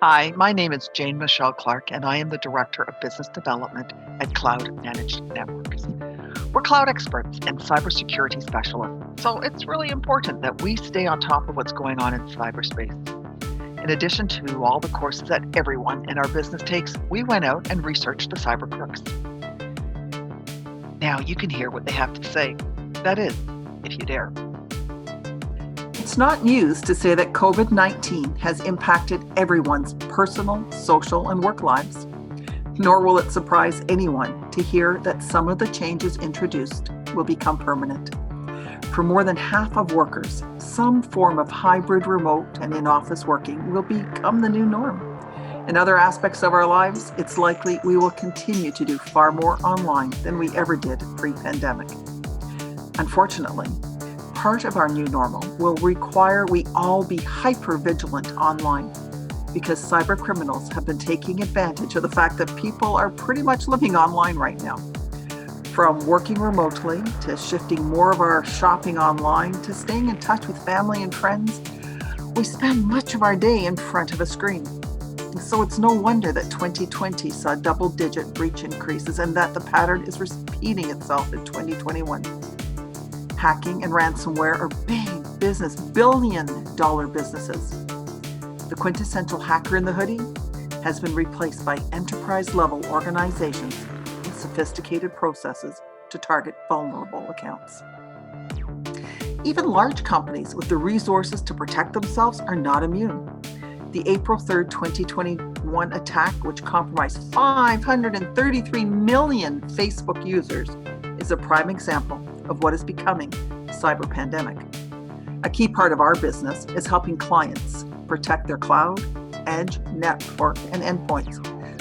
Hi, my name is Jane Michelle Clark, and I am the Director of Business Development at Cloud Managed Networks. We're cloud experts and cybersecurity specialists, so it's really important that we stay on top of what's going on in cyberspace. In addition to all the courses that everyone in our business takes, we went out and researched the cybercrooks. Now you can hear what they have to say. That is, if you dare. It's not news to say that COVID-19 has impacted everyone's personal, social, and work lives. Nor will it surprise anyone to hear that some of the changes introduced will become permanent. For more than half of workers, some form of hybrid remote and in-office working will become the new norm. In other aspects of our lives, it's likely we will continue to do far more online than we ever did pre-pandemic. Unfortunately, part of our new normal will require we all be hyper-vigilant online because cybercriminals have been taking advantage of the fact that people are pretty much living online right now. From working remotely to shifting more of our shopping online to staying in touch with family and friends, we spend much of our day in front of a screen. So it's no wonder that 2020 saw double-digit breach increases and that the pattern is repeating itself in 2021. Hacking and ransomware are big business, billion-dollar businesses. The quintessential hacker in the hoodie has been replaced by enterprise-level organizations with sophisticated processes to target vulnerable accounts. Even large companies with the resources to protect themselves are not immune. The April 3rd, 2021 attack, which compromised 533 million Facebook users, is a prime example of what is becoming a cyber pandemic. A key part of our business is helping clients protect their cloud, edge, network, and endpoints.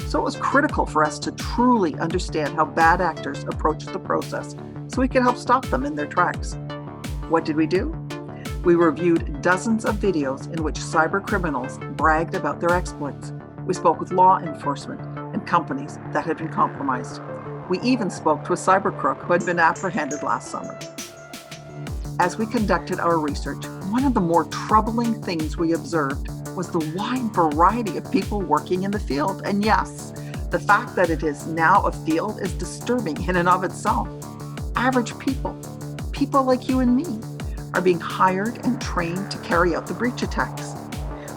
So it was critical for us to truly understand how bad actors approach the process so we can help stop them in their tracks. What did we do? We reviewed dozens of videos in which cyber criminals bragged about their exploits. We spoke with law enforcement and companies that had been compromised. We even spoke to a cybercrook who had been apprehended last summer. As we conducted our research, one of the more troubling things we observed was the wide variety of people working in the field. And yes, the fact that it is now a field is disturbing in and of itself. Average people like you and me, are being hired and trained to carry out the breach attacks.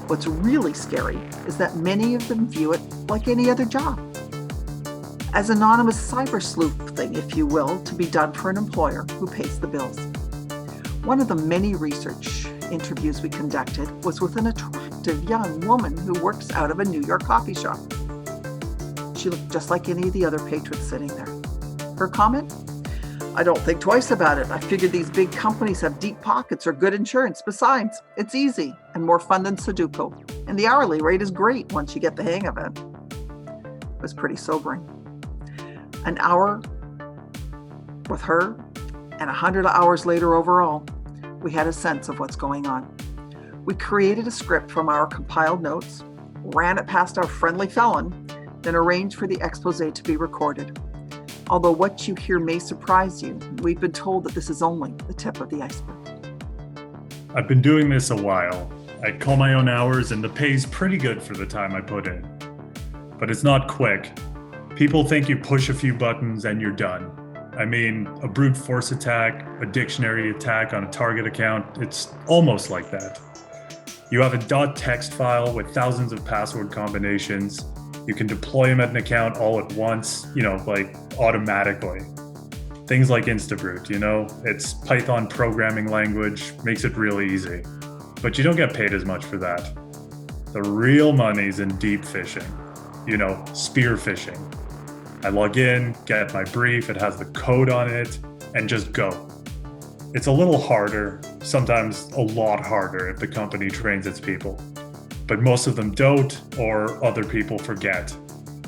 What's really scary is that many of them view it like any other job, as anonymous cyber sleuthing, if you will, to be done for an employer who pays the bills. One of the many research interviews we conducted was with an attractive young woman who works out of a New York coffee shop. She looked just like any of the other patrons sitting there. Her comment? "I don't think twice about it. I figured these big companies have deep pockets or good insurance. Besides, it's easy and more fun than Sudoku. And the hourly rate is great once you get the hang of it." It was pretty sobering. An hour with her and 100 hours later overall, we had a sense of what's going on. We created a script from our compiled notes, ran it past our friendly felon, then arranged for the expose to be recorded. Although what you hear may surprise you, we've been told that this is only the tip of the iceberg. I've been doing this a while. I call my own hours and the pay's pretty good for the time I put in. But it's not quick. People think you push a few buttons and you're done. I mean, a brute force attack, a dictionary attack on a target account, it's almost like that. You have a .txt file with thousands of password combinations. You can deploy them at an account all at once, like automatically. Things like Instabrute, it's Python programming language, makes it really easy. But you don't get paid as much for that. The real money's in deep phishing, spear phishing. I log in, get my brief, it has the code on it, and just go. It's a little harder, sometimes a lot harder if the company trains its people. But most of them don't, or other people forget,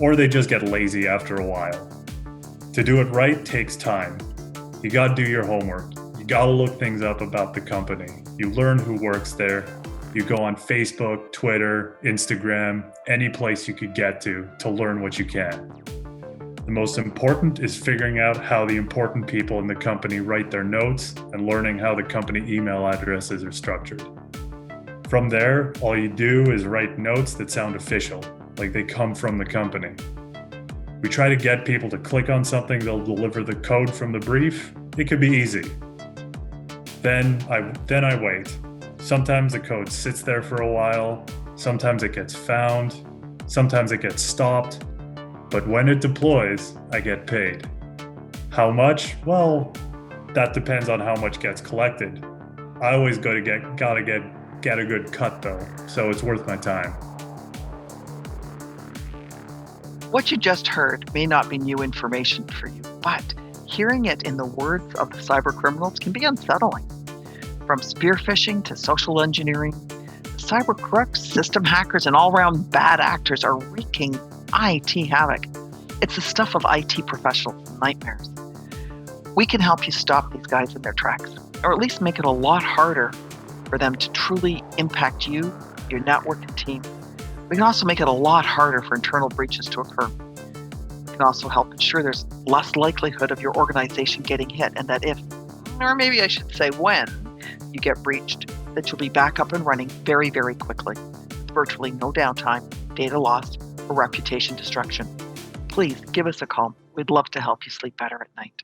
or they just get lazy after a while. To do it right takes time. You gotta do your homework. You gotta look things up about the company. You learn who works there. You go on Facebook, Twitter, Instagram, any place you could get to learn what you can. The most important is figuring out how the important people in the company write their notes and learning how the company email addresses are structured. From there, all you do is write notes that sound official, like they come from the company. We try to get people to click on something, they'll deliver the code from the brief. It could be easy. Then I wait. Sometimes the code sits there for a while, sometimes it gets found, sometimes it gets stopped, but when it deploys, I get paid. How much? Well, that depends on how much gets collected. I always gotta get a good cut though, so it's worth my time. What you just heard may not be new information for you, but hearing it in the words of the cybercriminals can be unsettling. From spear phishing to social engineering, the cyber crooks, system hackers, and all-around bad actors are wreaking IT havoc. It's the stuff of IT professionals' nightmares. We can help you stop these guys in their tracks, or at least make it a lot harder for them to truly impact you, your network, and team. We can also make it a lot harder for internal breaches to occur. We can also help ensure there's less likelihood of your organization getting hit, and that if, or maybe I should say when, you get breached, that you'll be back up and running very, very quickly, with virtually no downtime, data loss, or reputation destruction. Please give us a call. We'd love to help you sleep better at night.